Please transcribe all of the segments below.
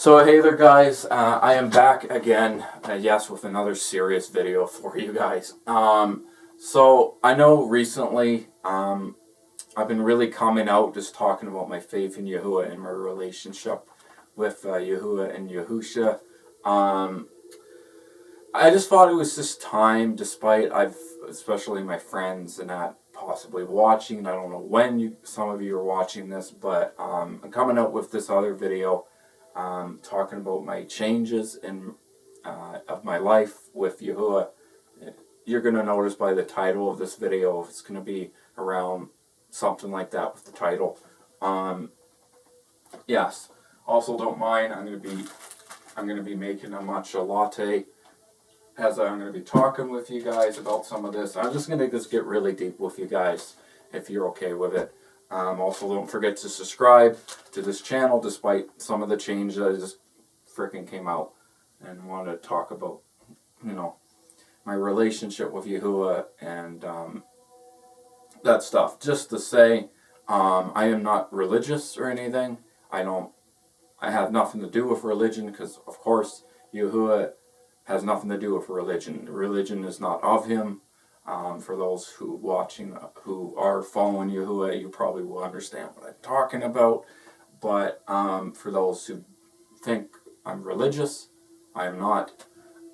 So hey there guys, I am back again, yes, with another serious video for you guys. So I know recently I've been really coming out just talking about my faith in Yahuah and my relationship with Yahuah and Yahusha. I just thought it was just time, despite especially my friends and that possibly watching. I don't know when some of you are watching this, but I'm coming out with this other video. Talking about my changes in of my life with Yahuah. You're going to notice by the title of this video, it's going to be around something like that with the title. Yes. Also, don't mind. I'm going to be making a matcha latte as I'm going to be talking with you guys about some of this. I'm just going to get really deep with you guys if you're okay with it. Also, don't forget to subscribe to this channel, despite some of the change that just freaking came out, and want to talk about, my relationship with Yahuah and that stuff. Just to say, I am not religious or anything. I have nothing to do with religion, because of course Yahuah has nothing to do with religion. Religion is not of him. For those who are following Yahuah, you probably will understand what I'm talking about. But for those who think I'm religious, I am not.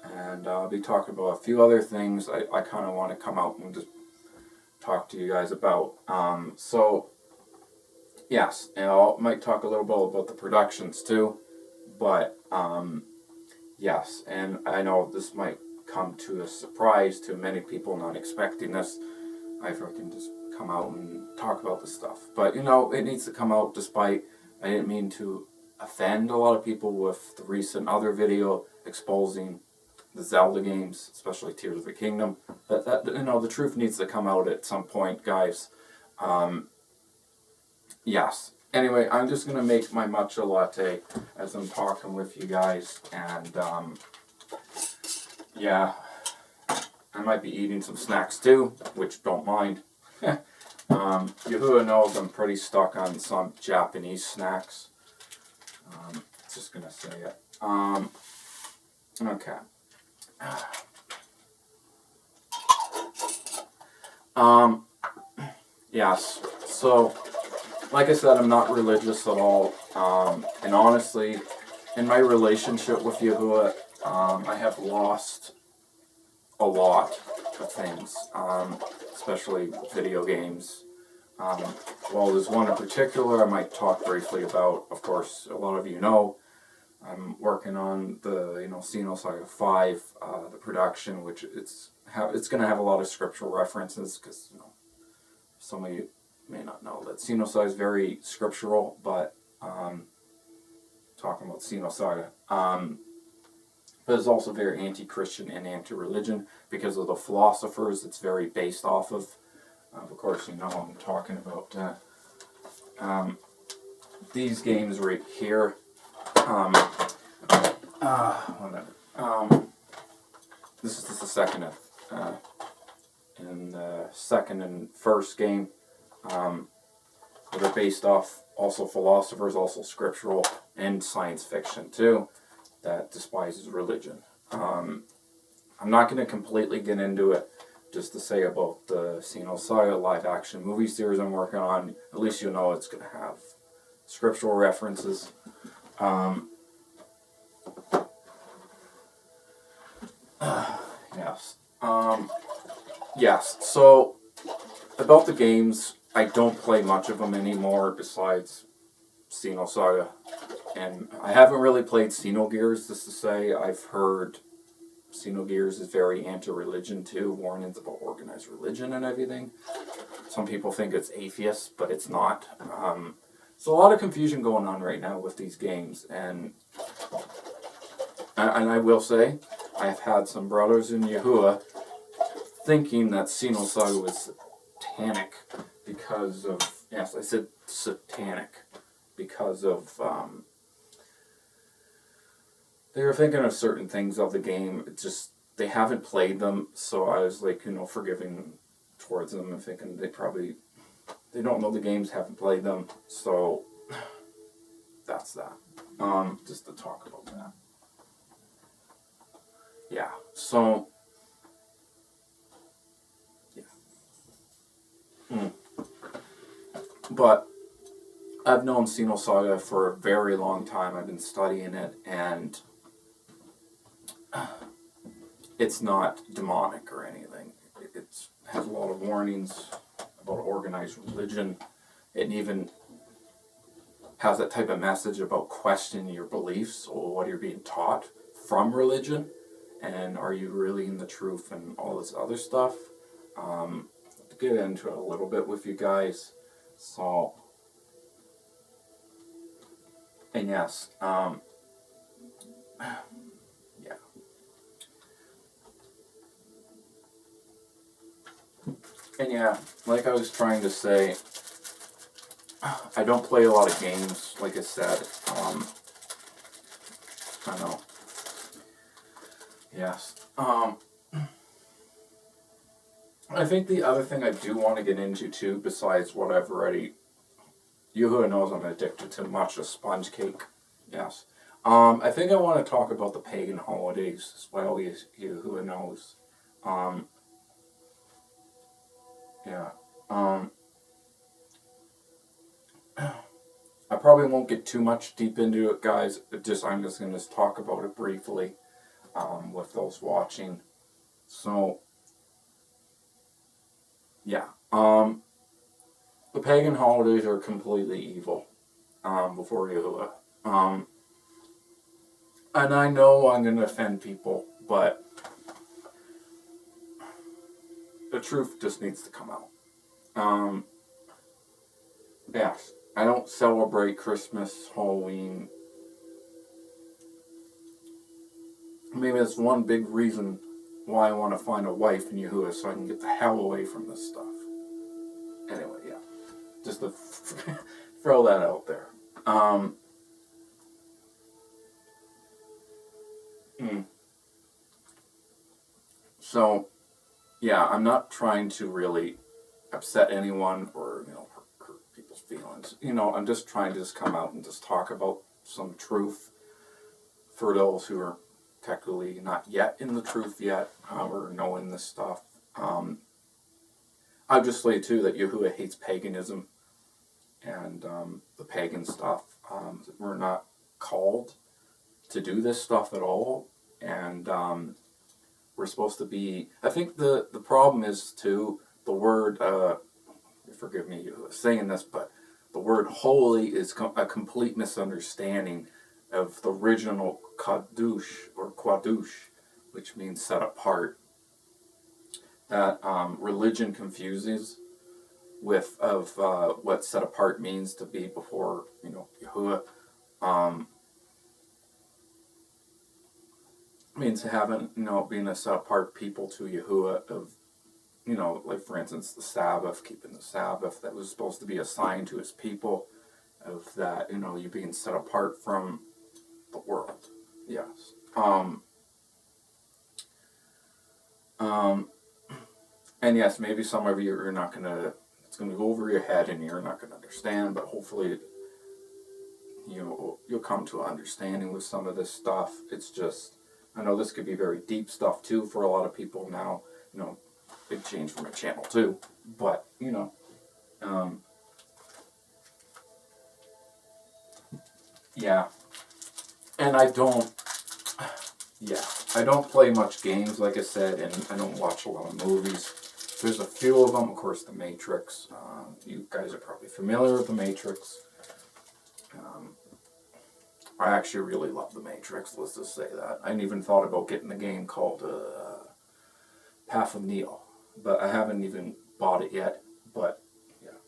And I'll be talking about a few other things I kind of want to come out and just talk to you guys about. So, yes, and I might talk a little bit about the productions too. But, yes, and I know this might come to a surprise to many people not expecting this. I freaking just come out and talk about this stuff. But, it needs to come out despite I didn't mean to offend a lot of people with the recent other video exposing the Zelda games, especially Tears of the Kingdom. The truth needs to come out at some point, guys. Yes. Anyway, I'm just going to make my matcha latte as I'm talking with you guys, and yeah, I might be eating some snacks too, which don't mind. Yahuah knows I'm pretty stuck on some Japanese snacks. Just gonna say it. Okay. Yes. So, like I said, I'm not religious at all. And honestly, in my relationship with Yahuah, I have lost a lot of things, especially video games. Well, there's one in particular I might talk briefly about. Of course, a lot of you know, I'm working on the Xenosaga 5, the production, which it's going to have a lot of scriptural references, because some of you may not know that Xenosaga is very scriptural, but talking about Xenosaga. But it's also very anti-Christian and anti-religion because of the philosophers it's very based off of. Of course, I'm talking about these games right here. This is just the second and first game. They're based off also philosophers, also scriptural and science fiction too, that despises religion. I'm not going to completely get into it. Just to say about the Xenosaga live action movie series I'm working on, at least you know it's going to have scriptural references. Yes. Yes, so about the games, I don't play much of them anymore besides Xenosaga. And I haven't really played Xenogears, just to say. I've heard Xenogears is very anti-religion too, warnings about organized religion and everything. Some people think it's atheist, but it's not. So a lot of confusion going on right now with these games, and I will say, I've had some brothers in Yahuah thinking that Xenosaga was satanic because of, yes, I said satanic, because of, they were thinking of certain things of the game. It's just, they haven't played them, so I was like, forgiving towards them and thinking they don't know the games, haven't played them, so that's that. just to talk about that. Yeah, so, yeah. But I've known Xenosaga for a very long time. I've been studying it, and it's not demonic or anything. It has a lot of warnings about organized religion. It even has that type of message about questioning your beliefs or what you're being taught from religion, and are you really in the truth and all this other stuff. To get into it a little bit with you guys. So, and yes, yeah. And yeah, like I was trying to say, I don't play a lot of games, like I said. I know. Yes. I think the other thing I do want to get into too, besides what I've already, Yahuah knows I'm addicted to much of sponge cake. Yes. I think I want to talk about the pagan holidays as well. Yahuah knows. Yeah. I probably won't get too much deep into it, guys. I'm just going to talk about it briefly with those watching. So, yeah. The pagan holidays are completely evil before Yahuah. And I know I'm going to offend people, but the truth just needs to come out. Yes, I don't celebrate Christmas, Halloween. Maybe that's one big reason why I want to find a wife in Yahuah, so I can get the hell away from this stuff. Anyway, yeah. Just to throw that out there. So, yeah, I'm not trying to really upset anyone or, hurt people's feelings. I'm just trying to just come out and just talk about some truth for those who are technically not yet in the truth yet, or knowing this stuff. I'll just say, too, that Yahuah hates paganism and the pagan stuff. We're not called to do this stuff at all, and we're supposed to be... I think the problem is, too, the word... forgive me saying this, but the word holy is a complete misunderstanding of the original kadush, or kwadush, which means set apart. That religion confuses with what set apart means to be before Yahuah. Means having being a set apart people to Yahuah of like for instance the Sabbath, keeping the Sabbath that was supposed to be a sign to his people of that you being set apart from the world. Yes. And yes, maybe some of you are not gonna. It's gonna go over your head, and you're not gonna understand. But hopefully, you'll come to an understanding with some of this stuff. It's just, I know this could be very deep stuff too for a lot of people now. Big change for my channel too. But yeah. And I don't play much games, like I said, and I don't watch a lot of movies. There's a few of them, of course, The Matrix. You guys are probably familiar with The Matrix. I actually really love The Matrix, let's just say that. I even thought about getting a game called Path of Neo, but I haven't even bought it yet, but yeah.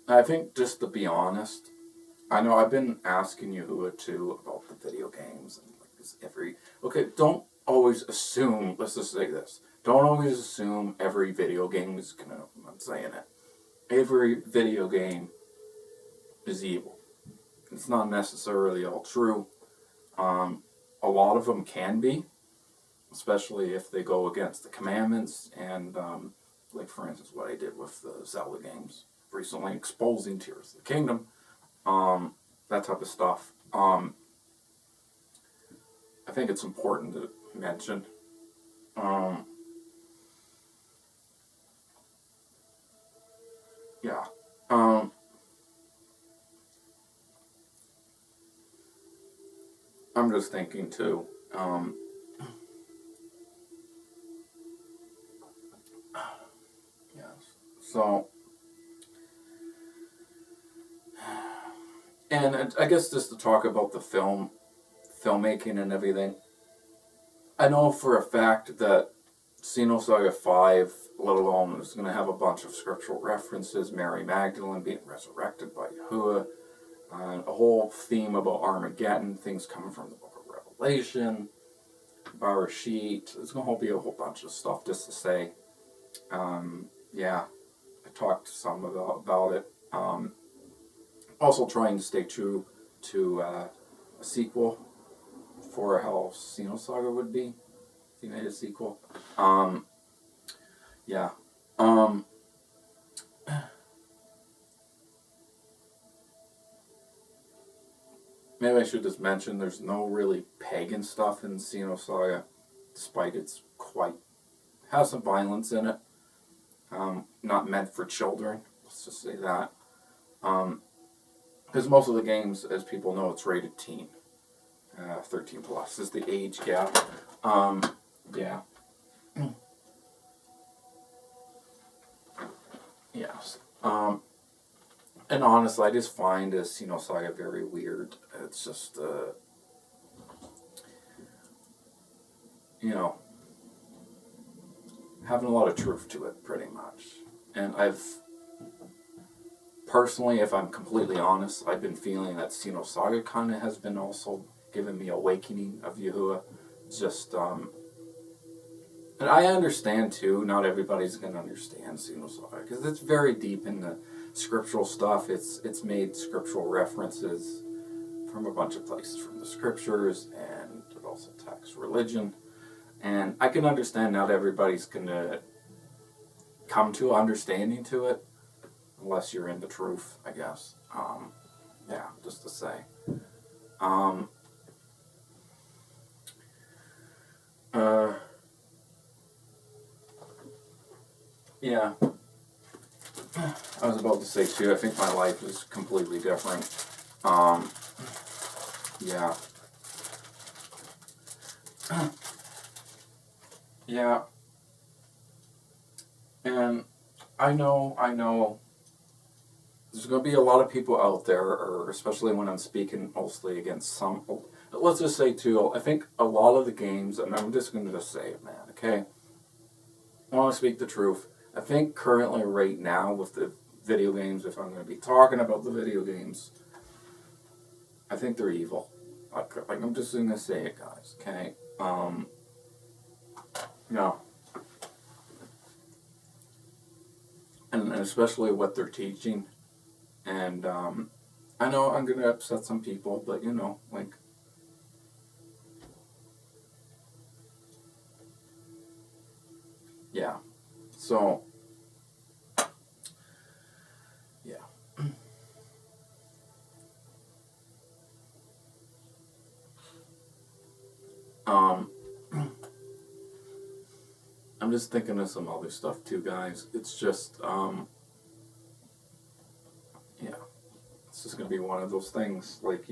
I think, just to be honest, I know I've been asking Yahuah too about the video games and okay, don't always assume, let's just say this, don't always assume every video game is gonna, I'm not saying it, every video game is evil. It's not necessarily all true. A lot of them can be, especially if they go against the commandments and, like for instance, what I did with the Zelda games recently, exposing Tears of the Kingdom, that type of stuff. I think it's important to mention. Yeah. I'm just thinking too. Yes. So, and I guess just to talk about the filmmaking and everything. I know for a fact that Xenosaga 5, let alone, is going to have a bunch of scriptural references, Mary Magdalene being resurrected by Yahuah, a whole theme about Armageddon, things coming from the book of Revelation, Barashit. There's going to be a whole bunch of stuff just to say. Yeah, I talked to some about it. Also trying to stay true to a sequel for how Xenosaga would be if you made a sequel. Yeah. Maybe I should just mention there's no really pagan stuff in Xenosaga, despite has some violence in it. Not meant for children, let's just say that. Because most of the games, as people know, it's rated teen. 13 plus is the age gap. Yeah. Yes. And honestly, I just find this Xenosaga very weird. It's just, having a lot of truth to it, pretty much. And personally, if I'm completely honest, I've been feeling that Xenosaga kind of has been also giving me awakening of Yahuah. Just, and I understand too, not everybody's going to understand Xenosaga, because it's very deep in the scriptural stuff. It's made scriptural references from a bunch of places from the scriptures, and it also attacks religion. And I can understand not everybody's going to come to understanding to it, unless you're in the truth, I guess. Yeah, just to say. Yeah. I was about to say too, I think my life is completely different. Yeah. Yeah. And I know, there's going to be a lot of people out there, or especially when I'm speaking mostly against some, let's just say too, I think a lot of the games, and I'm just going to just say it, man, okay? I want to speak the truth. I think currently right now with the video games, if I'm going to be talking about the video games, I think they're evil. Like I'm just going to say it, guys, okay? And especially what they're teaching. And I know I'm going to upset some people, but yeah. So, yeah. I'm just thinking of some other stuff too, guys. It's just, yeah. It's just going to be one of those things, like,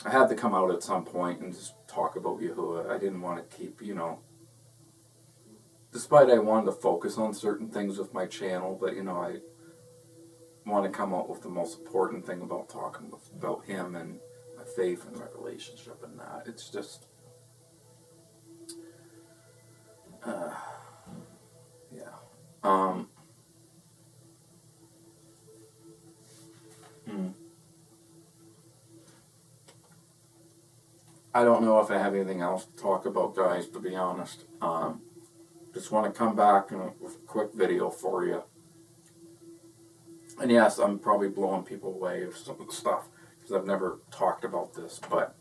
I had to come out at some point and just talk about Yahuah. I didn't want to keep, despite I wanted to focus on certain things with my channel, but, I want to come out with the most important thing about talking about him and my faith and my relationship and that. It's just, yeah. I don't know if I have anything else to talk about, guys, to be honest. Just want to come back with a quick video for you. And yes, I'm probably blowing people away with some of the stuff, because I've never talked about this, but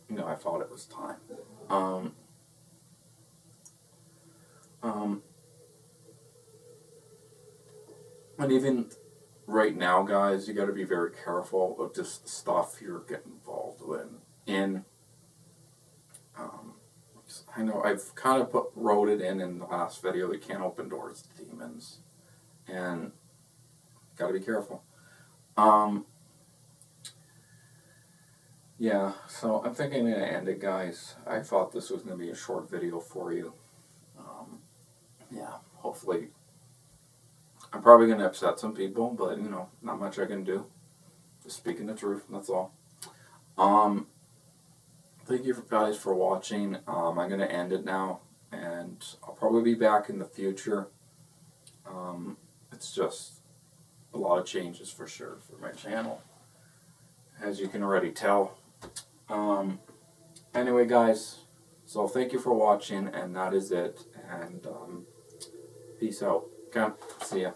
you know, I thought it was time. Um, and even right now, guys, you got to be very careful of just the stuff you're getting involved in. Um, I know I've kind of wrote it in the last video. You can't open doors to demons, and got to be careful. Yeah, so I'm thinking I'm going to end it, guys. I thought this was going to be a short video for you. Yeah, hopefully. I'm probably going to upset some people, but, you know, not much I can do. Just speaking the truth, that's all. Thank you guys for watching. I'm going to end it now, and I'll probably be back in the future. It's just a lot of changes for sure for my channel, as you can already tell. Anyway, guys, so thank you for watching, and that is it. And peace out. Okay, see ya.